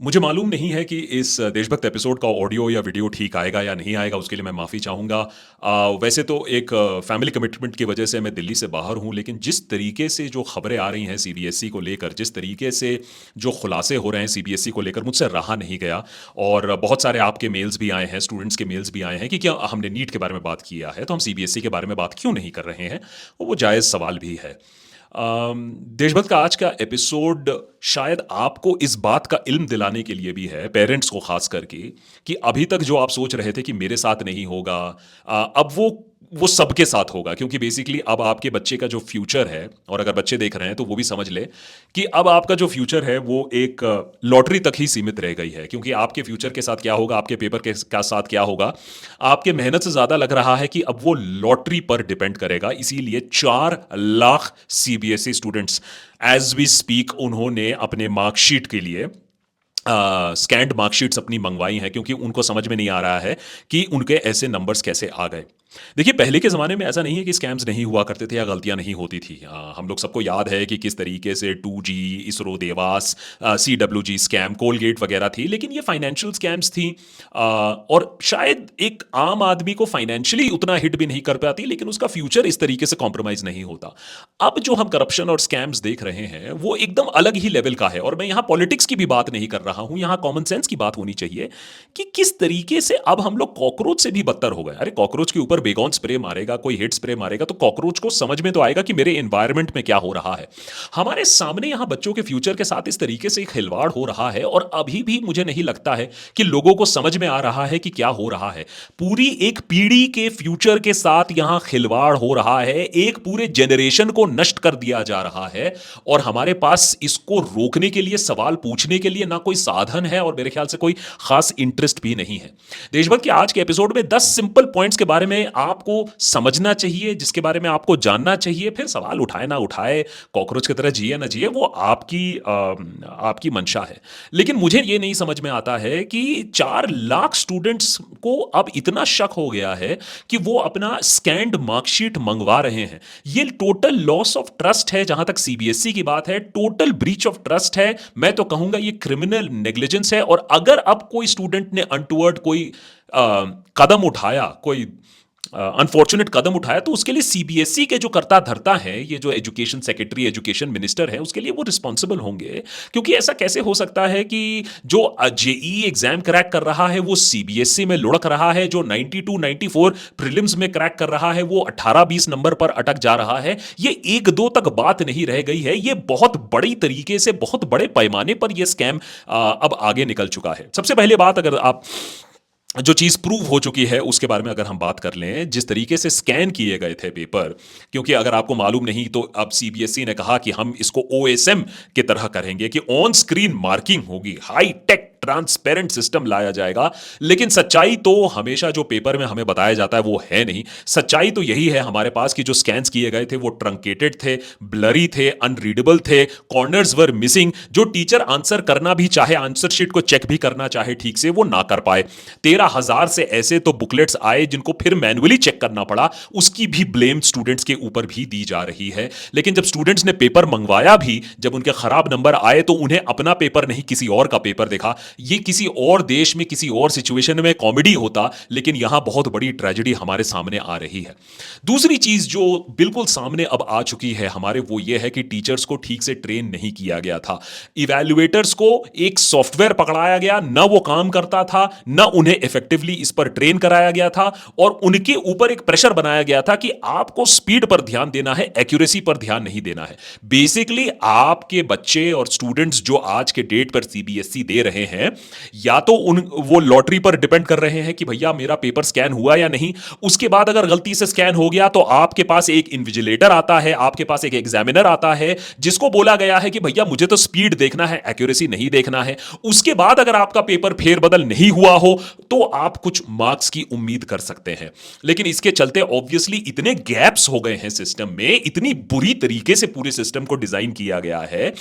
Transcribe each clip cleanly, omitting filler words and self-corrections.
मुझे मालूम नहीं है कि इस देशभक्त एपिसोड का ऑडियो या वीडियो ठीक आएगा या नहीं आएगा, उसके लिए मैं माफ़ी चाहूँगा। वैसे तो एक फैमिली कमिटमेंट की वजह से मैं दिल्ली से बाहर हूँ, लेकिन जिस तरीके से जो खबरें आ रही हैं सीबीएसई को लेकर, जिस तरीके से जो खुलासे हो रहे हैं सीबीएसई को लेकर, मुझसे रहा नहीं गया। और बहुत सारे आपके मेल्स भी आए हैं, स्टूडेंट्स के मेल्स भी आए हैं कि क्या हमने नीट के बारे में बात किया है, तो हम सीबीएसई के बारे में बात क्यों नहीं कर रहे हैं। वो जायज़ सवाल भी है। देशभक्त का आज का एपिसोड शायद आपको इस बात का इल्म दिलाने के लिए भी है, पेरेंट्स को खास करके, कि अभी तक जो आप सोच रहे थे कि मेरे साथ नहीं होगा, अब वो सबके साथ होगा। क्योंकि बेसिकली अब आपके बच्चे का जो फ्यूचर है, और अगर बच्चे देख रहे हैं तो वो भी समझ ले कि अब आपका जो फ्यूचर है वो एक लॉटरी तक ही सीमित रह गई है। क्योंकि आपके फ्यूचर के साथ क्या होगा, आपके पेपर के का साथ क्या होगा, आपके मेहनत से ज़्यादा लग रहा है कि अब वो लॉटरी पर डिपेंड करेगा। इसीलिए 4 lakh CBSE students as we speak उन्होंने अपने मार्कशीट के लिए स्कैंड मार्कशीट्स अपनी मंगवाई हैं, क्योंकि उनको समझ में नहीं आ रहा है कि उनके ऐसे नंबर्स कैसे आ गए। देखिए, पहले के ज़माने में ऐसा नहीं है कि स्कैम्स नहीं हुआ करते थे या गलतियां नहीं होती थी। हम लोग सबको याद है कि किस तरीके से 2G, ISRO, Dewas, CWG scam, Colgate वगैरह थी। लेकिन ये फाइनेंशियल स्कैम्स थी, और शायद एक आम आदमी को फाइनेंशियली उतना हिट भी नहीं कर पाती, लेकिन उसका फ्यूचर इस तरीके से कॉम्प्रोमाइज नहीं होता। अब जो हम करप्शन और स्कैम्स देख रहे हैं वो एकदम अलग ही लेवल का है। और मैं यहाँ पॉलिटिक्स की भी बात नहीं कर रहा हूँ, यहाँ कॉमन सेंस की बात होनी चाहिए कि किस तरीके से अब हम लोग कॉकरोच से भी बदतर हो गए। अरे, कॉकरोच के ऊपर बेगॉन स्प्रे मारेगा, कोई हिट स्प्रे मारेगा, तो कॉकरोच को समझ में तो आएगा कि मेरे एनवायरनमेंट में क्या हो रहा है। हमारे सामने यहाँ बच्चों के फ्यूचर के साथ इस तरीके से खिलवाड़ हो रहा है, और अभी भी मुझे नहीं लगता है कि लोगों को समझ में आ रहा है कि क्या हो रहा है। पूरी एक पीढ़ी के फ्यूचर के साथ यहां खिलवाड़ हो रहा है, एक पूरे जनरेशन को नष्ट कर दिया जा रहा है, और हमारे पास इसको रोकने के लिए, सवाल पूछने के लिए ना कोई साधन है, और मेरे ख्याल से कोई खास इंटरेस्ट भी नहीं है। देशभक्त के आज के एपिसोड में 10 सिंपल पॉइंट्स के बारे में आपको समझना चाहिए, जिसके बारे में आपको जानना चाहिए। फिर सवाल उठाए ना उठाए, कॉकरोच की तरह जिए ना जिए, वो आपकी मंशा है। लेकिन मुझे ये नहीं समझ में आता है कि 4 लाख स्टूडेंट्स को अब इतना शक हो गया है कि वो अपना स्कैंड मार्कशीट मंगवा रहे हैं। ये टोटल लॉस ऑफ ट्रस्ट है। जहां तक सीबीएसई की बात है, टोटल ब्रीच ऑफ ट्रस्ट है। मैं तो कहूंगा ये क्रिमिनल नेग्लिजेंस है। और अगर अब कोई स्टूडेंट ने अनटुवर्ड कोई कदम उठाया, कोई अनफॉर्चुनेट कदम उठाया, तो उसके लिए सीबीएसई के जो करता धरता है, ये जो एजुकेशन सेक्रेटरी, एजुकेशन मिनिस्टर है, उसके लिए वो रिस्पॉन्सिबल होंगे। क्योंकि ऐसा कैसे हो सकता है कि जो जेई एग्जाम क्रैक कर रहा है वो सीबीएसई में लुढ़क रहा है, जो 92 94 प्रीलिम्स में क्रैक कर रहा है वो 18-20 नंबर पर अटक जा रहा है। ये 1-2 तक बात नहीं रह गई है, ये बहुत बड़ी तरीके से, बहुत बड़े पैमाने पर यह स्कैम अब आगे निकल चुका है। सबसे पहले बात, अगर आप जो चीज़ प्रूव हो चुकी है उसके बारे में अगर हम बात कर लें, जिस तरीके से स्कैन किए गए थे पेपर, क्योंकि अगर आपको मालूम नहीं तो अब सीबीएसई ने कहा कि हम इसको ओएसएम की तरह करेंगे, कि ऑन स्क्रीन मार्किंग होगी, हाई टेक ट्रांसपेरेंट सिस्टम लाया जाएगा। लेकिन सच्चाई तो हमेशा जो पेपर में हमें बताया जाता है वो है नहीं। सच्चाई तो यही है हमारे पास कि जो स्कैन्स किए गए थे वो ट्रंकेटेड थे, ब्लरी थे, अनरीडेबल थे, कॉर्नर्स वर मिसिंग। जो टीचर आंसर करना भी चाहे, आंसर शीट को चेक भी करना चाहे ठीक से, वो ना कर पाए। 13,000 से ऐसे तो बुकलेट्स आए जिनको फिर मैनुअली चेक करना पड़ा, उसकी भी ब्लेम स्टूडेंट्स के ऊपर भी दी जा रही है। लेकिन जब स्टूडेंट्स ने पेपर मंगवाया भी, जब उनके खराब नंबर आए, तो उन्हें अपना पेपर नहीं किसी और का पेपर देखा। ये किसी और देश में, किसी और सिचुएशन में कॉमेडी होता, लेकिन यहां बहुत बड़ी ट्रेजेडी हमारे सामने आ रही है। दूसरी चीज जो बिल्कुल सामने अब आ चुकी है हमारे, वो ये है कि टीचर्स को ठीक से ट्रेन नहीं किया गया था। इवैल्यूएटर्स को एक सॉफ्टवेयर पकड़ाया गया, ना वो काम करता था, ना उन्हें इफेक्टिवली इस पर ट्रेन कराया गया था, और उनके ऊपर एक प्रेशर बनाया गया था कि आपको स्पीड पर ध्यान देना है, एक्यूरेसी पर ध्यान नहीं देना है। बेसिकली आपके बच्चे और स्टूडेंट्स जो आज के डेट पर सीबीएसई दे रहे हैं, या तो वो लॉटरी पर डिपेंड कर रहे हैं कि भैया मेरा पेपर स्कैन हुआ या नहीं। उसके बाद अगर गलती से स्कैन हो गया तो आपके पास एक इन्विजिलेटर आता है, आपके पास एक एग्जामिनर आता है, जिसको बोला गया है कि भैया मुझे तो स्पीड देखना है, एक्यूरेसी नहीं देखना है। उसके बाद अगर आपका पेपर फेरबदल नहीं हुआ हो तो आप कुछ मार्क्स की उम्मीद कर सकते हैं। लेकिन इसके चलते ऑब्वियसली इतने गैप्स हो गए हैं सिस्टम में, इतनी बुरी तरीके से पूरे सिस्टम को डिजाइन किया गया है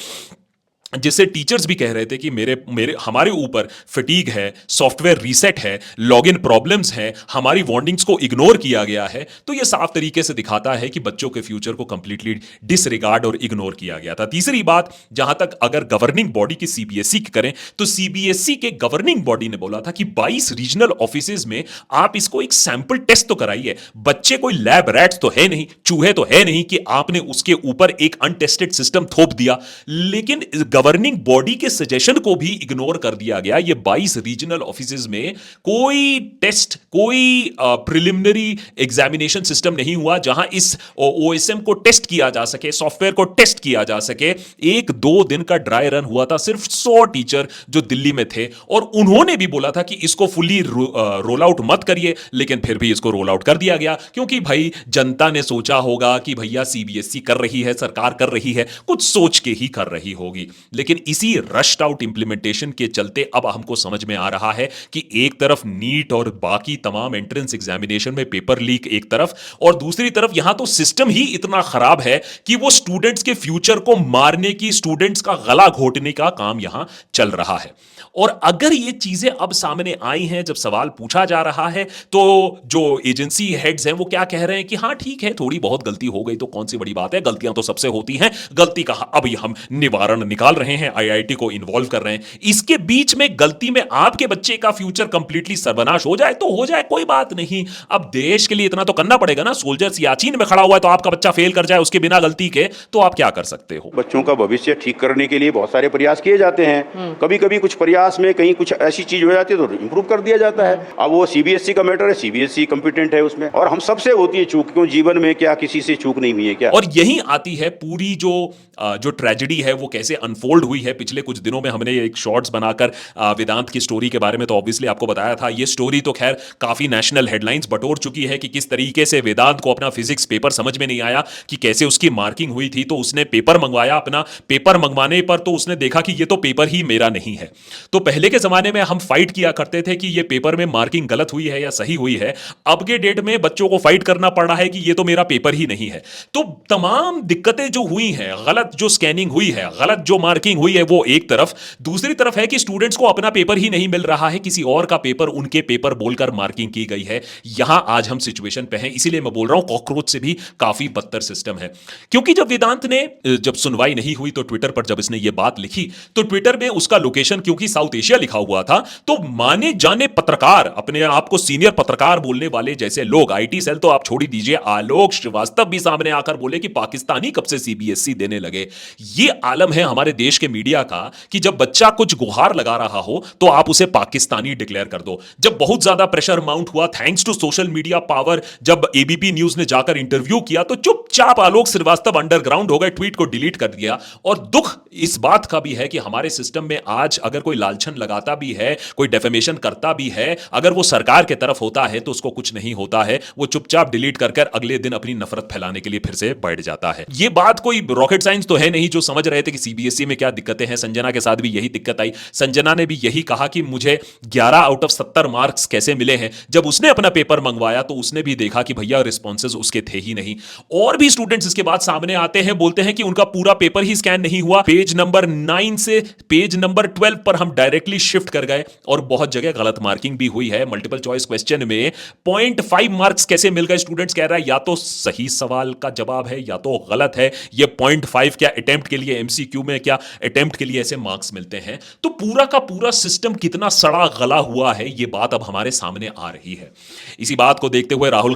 जिससे टीचर्स भी कह रहे थे कि मेरे मेरे हमारे ऊपर फटीग है, सॉफ्टवेयर रीसेट है, लॉगिन प्रॉब्लम्स हैं, हमारी वार्निंग्स को इग्नोर किया गया है। तो ये साफ तरीके से दिखाता है कि बच्चों के फ्यूचर को कंप्लीटली डिसरिगार्ड और इग्नोर किया गया था। तीसरी बात, जहां तक अगर गवर्निंग बॉडी की सीबीएसई की करें, तो सीबीएसई के गवर्निंग बॉडी ने बोला था कि 22 रीजनल ऑफिसेज में आप इसको एक सैंपल टेस्ट तो कराइए। बच्चे कोई लैब रैट्स तो है नहीं, चूहे तो है नहीं कि आपने उसके ऊपर एक अनटेस्टेड सिस्टम थोप दिया। लेकिन गवर्निंग बॉडी के सजेशन को भी इग्नोर कर दिया गया। ये 22 रीजनल ऑफिसेज में कोई टेस्ट, कोई प्रिलिमिनरी एग्जामिनेशन सिस्टम नहीं हुआ जहां इस ओएसएम को टेस्ट किया जा सके, सॉफ्टवेयर को टेस्ट किया जा सके। एक दो दिन का ड्राई रन हुआ था सिर्फ 100 टीचर जो दिल्ली में थे, और उन्होंने भी बोला था कि इसको फुली रोल आउट मत करिए, लेकिन फिर भी इसको रोल आउट कर दिया गया क्योंकि भाई जनता ने सोचा होगा कि भैया सीबीएसई कर रही है, सरकार कर रही है, कुछ सोच के ही कर रही होगी। लेकिन इसी रश्ड आउट इंप्लीमेंटेशन के चलते अब हमको समझ में आ रहा है कि एक तरफ नीट और बाकी तमाम एंट्रेंस एग्जामिनेशन में पेपर लीक एक तरफ, और दूसरी तरफ यहां तो सिस्टम ही इतना खराब है कि वो स्टूडेंट्स के फ्यूचर को मारने की, स्टूडेंट्स का गला घोटने का काम यहां चल रहा है। और अगर ये चीजें अब सामने आई हैं, जब सवाल पूछा जा रहा है, तो जो एजेंसी हेड्स हैं वो क्या कह रहे हैं कि हाँ ठीक है, थोड़ी बहुत गलती हो गई तो कौन सी बड़ी बात है, गलतियां तो सबसे होती हैं, गलती का अब हम निवारण निकाल रहे हैं, आईआईटी को इन्वॉल्व कर रहे हैं। इसके बीच में गलती में आपके बच्चे का फ्यूचर कंप्लीटली सर्वनाश हो जाए तो हो जाए, कोई बात नहीं। अब देश के लिए इतना तो करना पड़ेगा ना। सोल्जर सियाचिन में खड़ा हुआ है तो आपका बच्चा फेल कर जाए उसके बिना गलती के, तो आप क्या कर सकते हो? बच्चों का भविष्य ठीक करने के लिए बहुत सारे प्रयास किए जाते हैं। कभी कभी कुछ प्रयास में कहीं कुछ ऐसी चीज हो जाती है तो इंप्रूव कर दिया जाता है। अब वो सीबीएसई का मैटर है, सीबीएसई कंपिटेंट है उसमें, और हम सबसे होती है चूक, क्यों जीवन में क्या किसी से चूक नहीं हुई है क्या? और यही आती है पूरी जो ट्रेजेडी है वो कैसे अनफोल्ड हुई है। पिछले कुछ दिनों में हमने एक शॉर्ट्स बनाकर वेदांत की स्टोरी के बारे में तो ऑब्वियसली आपको बताया था। ये स्टोरी तो खैर काफी नेशनल हेडलाइंस बटोर चुकी है कि किस तरीके से वेदांत को अपना फिजिक्स पेपर समझ में नहीं आया कि कैसे उसकी मार्किंग हुई थी, तो उसने पेपर मंगवाया। अपना पेपर मंगवाने पर तो उसने देखा कि ये तो पेपर ही मेरा नहीं है। तो पहले के जमाने में हम फाइट किया करते थे कि ये पेपर में मार्किंग गलत हुई है या सही हुई है। अब के डेट में बच्चों को फाइट करना पड़ रहा है कि ये तो मेरा पेपर ही नहीं है। तो तमाम दिक्कतें जो हुई हैं, गलत जो स्कैनिंग हुई है, गलत जो मार्किंग हुई है, वो एक तरफ। दूसरी तरफ है कि स्टूडेंट्स को अपना पेपर ही नहीं मिल रहा है, किसी और का पेपर उनके पेपर बोलकर मार्किंग की गई है। यहां आज हम सिचुएशन पे हैं। इसीलिए मैं बोल रहा हूं कॉकरोच से भी काफी बदतर सिस्टम है। क्योंकि जब वेदांत ने, जब सुनवाई नहीं हुई तो ट्विटर पर जब इसने ये बात लिखी तो ट्विटर में उसका लोकेशन क्योंकि साउथ एशिया लिखा हुआ था, तो माने जाने पत्रकार, अपने आप को सीनियर पत्रकार बोलने वाले जैसे लोग, आईटी सेल तो आप छोड़ ही दीजिए, आलोक श्रीवास्तव भी सामने आकर बोले कि पाकिस्तानी कब से सीबीएसई देने लगे। ये आलम है हमारे देश के मीडिया का कि जब बच्चा कुछ गुहार लगा रहा हो तो आप उसे पाकिस्तानी डिक्लेयर कर दो। जब बहुत ज्यादा प्रेशर माउंट हुआ thanks to social media power, जब एबीपी न्यूज ने जाकर इंटरव्यू किया तो चुपचाप आलोक श्रीवास्तव अंडरग्राउंड हो गए, ट्वीट को डिलीट कर दिया। और दुख इस बात का भी है कि हमारे सिस्टम में आज अगर कोई लालछन लगाता भी है, कोई डेफेमेशन करता भी है, अगर वो सरकार के तरफ होता है तो उसको कुछ नहीं होता है, वो चुपचाप डिलीट कर अगले दिन अपनी नफरत फैलाने के लिए फिर से बैठ जाता है। ये बात कोई रॉकेट साइंस तो है नहीं। जो समझ रहे थे कि सीबीएसई में क्या दिक्कतें हैं, संजना के साथ भी यही दिक्कत आई। संजना ने भी यही कहा कि मुझे 11 आउट ऑफ 70 मार्क्स कैसे मिले हैं। जब उसने अपना पेपर मंगवाया तो उसने भी देखा कि भैया रिस्पॉन्सेज उसके थे ही नहीं। और भी स्टूडेंट्स इसके बाद सामने आते हैं, बोलते हैं कि उनका पूरा पेपर ही स्कैन नहीं हुआ। पेज नंबर 9 से पेज नंबर 12 पर हम डायरेक्टली शिफ्ट कर गए और बहुत जगह गलत मार्किंग भी हुई है। मल्टीपल चॉइस क्वेश्चन में 0.5 मार्क्स कैसे मिल गए? स्टूडेंट्स कह रहा है या तो सही सवाल का जवाब है या तो गलत है। ये 0.5 क्या अटेम्प्ट के लिए, एमसीक्यू में क्या अटेम्प्ट के लिए ऐसे मार्क्स मिलते हैं? तो पूरा का पूरा सिस्टम कितना सड़ा गला हुआ है, ये बात अब हमारे सामने आ रही है। इसी बात को देखते हुए राहुल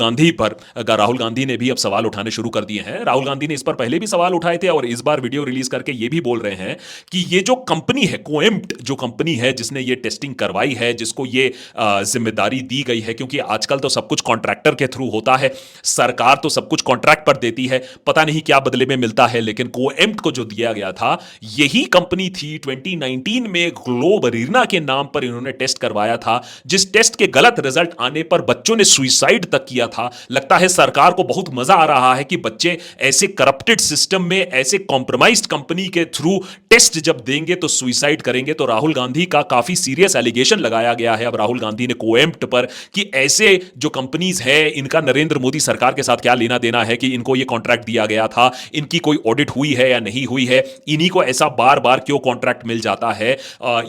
गांधी ने भी अब सवाल उठाने शुरू कर दिए हैं। राहुल गांधी ने इस पर पहले भी सवाल उठाए थे और इस बार वीडियो रिलीज करके ये भी बोल रहे हैं कि ये जो कंपनी है, कोएम्प्ट जो कंपनी है जिसने ये टेस्टिंग करवाई है, जिसको ये जिम्मेदारी दी गई है, क्योंकि आजकल तो सब कुछ कॉन्ट्रैक्टर के थ्रू होता है, सरकार तो सब कुछ कॉन्ट्रैक्ट पर देती है, पता नहीं क्या बदले में मिलता है, लेकिन कोएम्प्ट को जो दिया गया था यही कंपनी थी। 2019 में ग्लोब रीना के नाम पर इन्होंने टेस्ट करवाया था, जिस टेस्ट के गलत रिजल्ट आने पर बच्चों ने सुसाइड तक किया था। लगता है सरकार को बहुत मजा आ रहा है कि बच्चे ऐसे करप्टेड सिस्टम में, ऐसे कॉम्प्रोमाइज्ड कंपनी के थ्रू टेस्ट जब देंगे तो सुसाइड करेंगे। तो राहुल गांधी का काफी सीरियस एलिगेशन लगाया गया है अब राहुल गांधी ने कोएम्प्ट पर कि ऐसे जो कंपनीज है इनका नरेंद्र मोदी सरकार के साथ क्या लेना देना है कि इनको ये कॉन्ट्रैक्ट दिया गया था, इनकी कोई ऑडिट हुई है या नहीं हुई है, इन्हीं को ऐसा हमेशा बार बार क्यों कॉन्ट्रैक्ट मिल जाता है,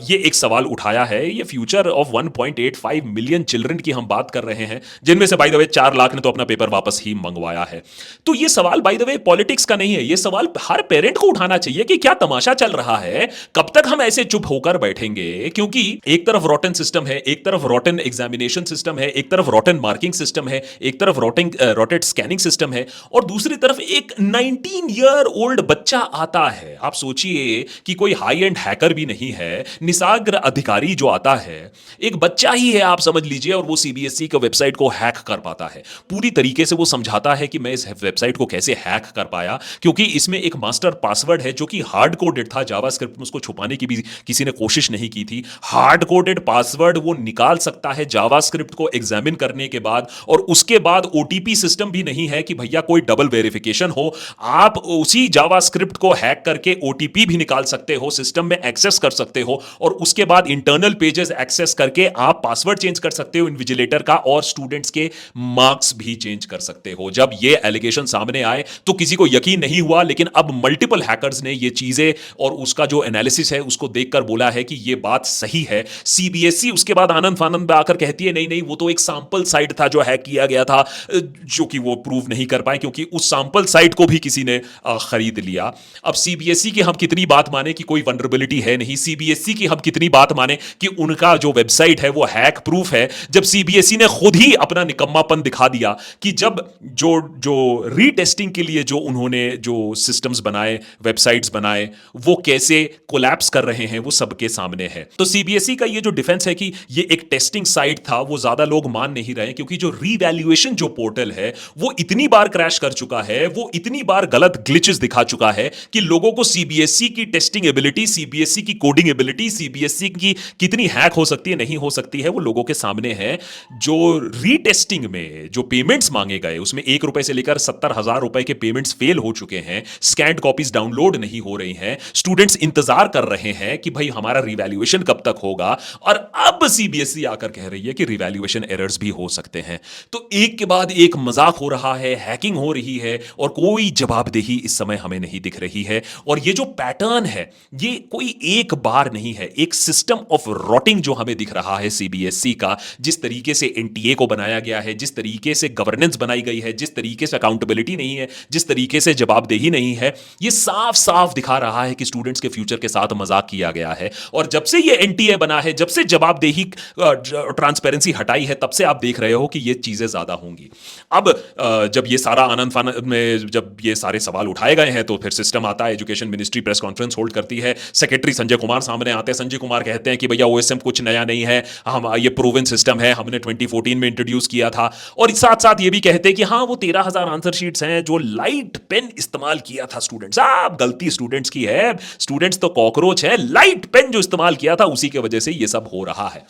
ये एक सवाल उठाया है। ये फ्यूचर ऑफ 1.85 मिलियन चिल्ड्रन की हम बात कर रहे हैं, जिनमें से बाय द वे 4 लाख ने तो अपना पेपर वापस ही मंगवाया है। तो ये सवाल बाय द वे पॉलिटिक्स का नहीं है, ये सवाल हर पेरेंट को उठाना चाहिए कि क्या तमाशा चल रहा है, कब तक हम ऐसे चुप होकर बैठेंगे। क्योंकि एक तरफ रॉटन सिस्टम है, एक तरफ रॉटन एग्जामिनेशन सिस्टम है, एक तरफ रॉटन मार्किंग सिस्टम है, एक तरफ रॉटेड स्कैनिंग सिस्टम है, और दूसरी तरफ एक 19 ईयर ओल्ड बच्चा आता है। आप सोचिए कि कोई हाई एंड हैकर भी नहीं है, निसाग्र अधिकारी जो आता है एक बच्चा ही है, आप समझ लीजिए, और वो सीबीएसई के वेबसाइट को हैक कर पाता है। पूरी तरीके से वो समझाता है कि मैं इस वेबसाइट को कैसे हैक कर पाया, क्योंकि इसमें एक मास्टर पासवर्ड है जो कि हार्ड कोडेड था, जावास्क्रिप्ट में उसको छुपाने की भी किसी ने कोशिश नहीं की थी। हार्ड कोडेड पासवर्ड वो निकाल सकता है जावास्क्रिप्ट को एग्जामिन करने के बाद, और उसके बाद ओटीपी सिस्टम भी नहीं है कि भैया कोई डबल वेरिफिकेशन हो। आप उसी जावास्क्रिप्ट को हैक करके ओटीपी भी निकाल सकते हो, सिस्टम में एक्सेस कर सकते हो, और उसके बाद इंटरनल पेजेस एक्सेस करके आप पासवर्ड चेंज कर सकते हो इन्विजिलेटर का, और स्टूडेंट्स के मार्क्स भी चेंज कर सकते हो। जब ये एलिगेशन सामने आए तो किसी को यकीन नहीं हुआ, लेकिन अब मल्टीपल हैकर्स ने ये चीजें और उसका जो एनालिसिस है उसको देखकर बोला है कि ये बात सही है। सीबीएसई उसके बाद आनंद फानंद में आकर कहती है नहीं नहीं, वो तो एक सैंपल साइट था जो हैक किया गया था, जो कि वो प्रूव नहीं कर पाए, क्योंकि उस सैंपल साइट को भी किसी ने खरीद लिया। अब सीबीएसई की हम कितनी बात माने कि कोई वनरेबिलिटी है नहीं, सीबीएसई की हम कितनी बात माने कि उनका जो वेबसाइट है वो हैक प्रूफ है, जब सीबीएसई ने खुद ही अपना निकम्मापन दिखा दिया कि जब जो जो रीटेस्टिंग के लिए जो उन्होंने जो सिस्टम्स बनाए, वेबसाइट्स बनाए, वो कैसे कोलैप्स कर रहे हैं वो सबके सामने है। तो सीबीएसई का ये जो डिफेंस है कि ये एक टेस्टिंग साइट था, वो ज्यादा लोग मान नहीं रहे, क्योंकि जो रीवैल्यूएशन जो पोर्टल है वो इतनी बार क्रैश कर चुका है, वो इतनी बार गलत ग्लिचेस दिखा चुका है कि लोगों को सीबीएसई की टेस्टिंग एबिलिटी, सीबीएसई की कोडिंग एबिलिटी, सीबीएसई की कितनी हैक हो सकती है नहीं हो सकती है वो लोगों के सामने है। जो रीटेस्टिंग में जो पेमेंट्स मांगे गए उसमें 1 रुपए से लेकर 70,000 रुपए के पेमेंट्स फेल हो चुके हैं, स्कैन्ड कॉपीज डाउनलोड नहीं हो रही हैं, स्टूडेंट्स इंतजार कर रहे हैं कि भाई हमारा रिवैल्यूएशन कब तक होगा, और अब सीबीएसई आकर कह रही है कि रिवैल्यूएशन एरर्स भी हो सकते हैं। तो एक के बाद एक मजाक हो रहा है, हैकिंग हो रही है, और कोई जवाबदेही इस समय हमें नहीं दिख रही है। और ये जो पैटर्न है ये कोई एक बार नहीं है, एक सिस्टम ऑफ रॉटिंग जो हमें दिख रहा है सीबीएसई का, जिस तरीके से एनटीए को बनाया गया है, जिस तरीके से गवर्नेंस बनाई गई है, जिस तरीके से अकाउंटेबिलिटी नहीं है, जिस तरीके से जवाबदेही नहीं है, ये साफ साफ दिखा रहा है कि स्टूडेंट्स के फ्यूचर के साथ मजाक किया गया है। और जब से ये एनटीए बना है, जब से जवाबदेही ट्रांसपेरेंसी हटाई है, तब से आप देख रहे हो कि ये चीजें ज्यादा होंगी। अब जब ये सारा आनंद फानंद में जब ये सारे सवाल उठाए गए हैं तो फिर सिस्टम आता है, education ministry press conference hold करती है, सेक्रेटरी संजय कुमार सामने आते हैं। संजय कुमार कहते हैं कि भैया ओएसएम कुछ नया नहीं है, हम ये प्रूवन सिस्टम है, हमने 2014 में इंट्रोड्यूस किया था। और साथ साथ ये भी कहते हैं कि हाँ वो 13,000 आंसर शीट्स हैं जो लाइट पेन इस्तेमाल किया था स्टूडेंट्स, आप गलती स्टूडेंट्स की है, स्टूडेंट्स तो कॉकरोच है, लाइट पेन जो इस्तेमाल किया था उसी की वजह से ये सब हो रहा है।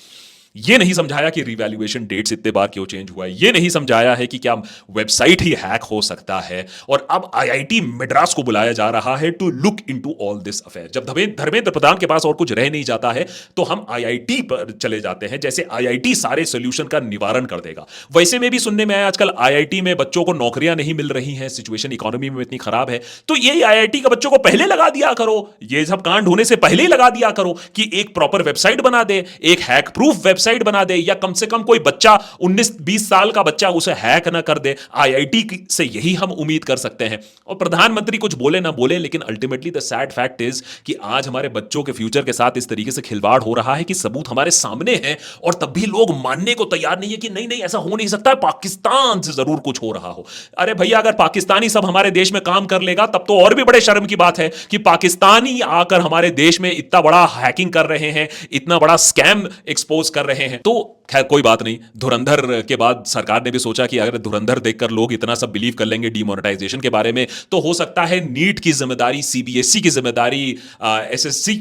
ये नहीं समझाया कि रिवैल्यूएशन डेट्स इतने बार क्यों चेंज हुआ है, ये नहीं समझाया है कि क्या वेबसाइट ही हैक हो सकता है। और अब आईआईटी मद्रास को बुलाया जा रहा है to look into all this affair. जब धर्मेंद्र प्रधान के पास और कुछ रह नहीं जाता है तो हम आईआईटी पर चले जाते हैं, जैसे आईआईटी सारे सोल्यूशन का निवारण कर देगा। वैसे में भी सुनने में आया आजकल आईआईटी में बच्चों को नौकरियां नहीं मिल रही हैं, सिचुएशन इकोनॉमी में इतनी खराब है, तो ये आईआईटी का बच्चों को पहले लगा दिया करो, ये सब कांड होने से पहले ही लगा दिया करो कि एक प्रॉपर वेबसाइट बना दे, एक हैक प्रूफ वेबसाइट बना दे, या कम से कम कोई बच्चा 19-20 साल का बच्चा उसे हैक ना कर दे। आईआईटी से यही हम उम्मीद कर सकते हैं। और प्रधानमंत्री कुछ बोले ना बोले, लेकिन ultimately the sad fact is कि आज हमारे बच्चों के फ्यूचर के साथ इस तरीके से खिलवाड़ हो रहा है कि सबूत हमारे सामने है, और तब भी लोग मानने को तैयार नहीं है कि नहीं नहीं ऐसा हो नहीं सकता है, पाकिस्तान से जरूर कुछ हो रहा हो। अरे भैया अगर पाकिस्तानी सब हमारे देश में काम कर लेगा तब तो और भी बड़े शर्म की बात है कि पाकिस्तानी आकर हमारे देश में इतना बड़ा हैकिंग कर रहे हैं, इतना बड़ा स्कैम एक्सपोज कर रहे हैं। तो खैर कोई बात नहीं, धुरंधर के बाद सरकार ने भी सोचा कि अगर धुरंधर देखकर लोग इतना सब बिलीव कर लेंगे डीमोनेटाइजेशन के बारे में, तो हो सकता है नीट की जिम्मेदारी, सीबीएसई की जिम्मेदारी, एसएसजी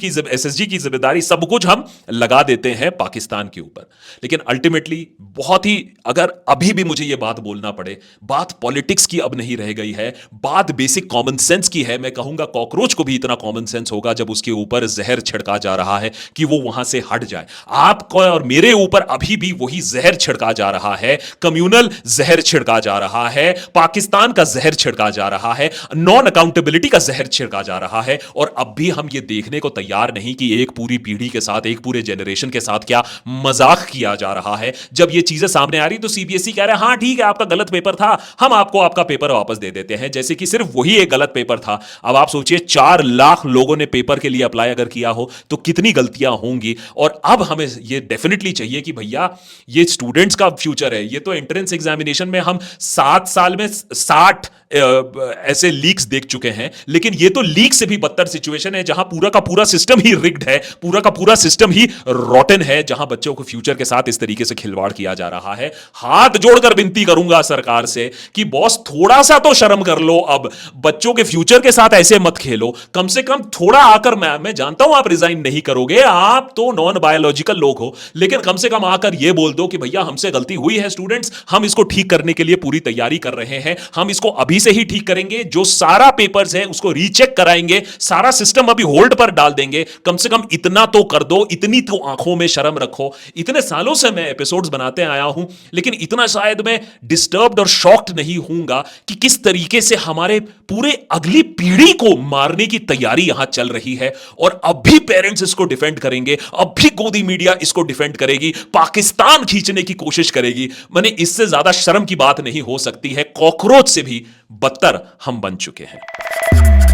की जिम्मेदारी, सब कुछ हम लगा देते हैं पाकिस्तान के ऊपर। लेकिन अल्टीमेटली बहुत ही, अगर अभी भी मुझे यह बात बोलना पड़े, बात पॉलिटिक्स की अब नहीं रह गई है, बात बेसिक कॉमन सेंस की है। मैं कहूंगा कॉकरोच को भी इतना कॉमन सेंस होगा जब उसके ऊपर जहर छिड़का जा रहा है कि वो वहां से हट जाए। आपको और मेरे ऊपर अभी भी वही जहर छिड़का जा रहा है, कम्युनल जहर छिड़का जा रहा है, पाकिस्तान का जहर छिड़का जा रहा है, नॉन अकाउंटेबिलिटी का जहर छिड़का जा रहा है। और अब भी हम ये देखने को तैयार नहीं कि एक पूरी पीढ़ी के साथ, एक पूरे जनरेशन के साथ क्या मजाक किया जा रहा है। जब ये चीजें सामने आ रही तो सीबीएसई कह रहा है, हां ठीक है, आपका गलत पेपर था, हम आपको आपका पेपर वापस दे देते हैं, जैसे कि सिर्फ वही एक गलत पेपर था। अब आप सोचिए 4 लाख लोगों ने पेपर के लिए अप्लाई अगर किया हो तो कितनी गलतियां होंगी। और अब हमें ये डेफिनेटली चाहिए कि भैया ये स्टूडेंट्स का फ्यूचर है। ये तो एंट्रेंस एग्जामिनेशन में हम 7 साल में 60 ऐसे लीक्स देख चुके हैं, लेकिन ये तो लीक से भी बदतर सिचुएशन है जहां पूरा का पूरा सिस्टम ही रिग्ड है, पूरा का पूरा सिस्टम ही रॉटन है, जहां बच्चों को फ्यूचर के साथ इस तरीके से खिलवाड़ किया जा रहा है। हाथ जोड़कर विनती करूंगा सरकार से कि बॉस थोड़ा सा तो शर्म कर लो, अब बच्चों के फ्यूचर के साथ ऐसे मत खेलो। कम से कम थोड़ा आकर, मैं जानता हूं आप रिजाइन नहीं करोगे, आप तो नॉन बायोलॉजिकल लोग हो, लेकिन कम से कम आकर यह बोल दो कि भैया हमसे गलती हुई है स्टूडेंट्स, हम इसको ठीक करने के लिए पूरी तैयारी कर रहे हैं, हम इसको अभी से ही ठीक करेंगे, जो सारा पेपर्स है उसको रीचेक कराएंगे, सारा सिस्टम अभी होल्ड पर डाल देंगे। कम से कम इतना तो कर दो, इतनी तो आंखों में शर्म रखो। इतने सालों से मैं एपिसोड्स बनाते आया हूं, लेकिन इतना शायद मैं डिस्टर्ब्ड और शॉक्ड नहीं हूंगा कि किस तरीके से हमारे पूरे अगली पीढ़ी को मारने की तैयारी यहां चल रही है। और अब भी पेरेंट्स इसको डिफेंड करेंगे, अब भी गोदी मीडिया इसको डिफेंड करेगी, पाकिस्तान खींचने की कोशिश करेगी। माने इससे ज्यादा शर्म की बात नहीं हो सकती है। कॉकरोच से भी बदतर हम बन चुके हैं।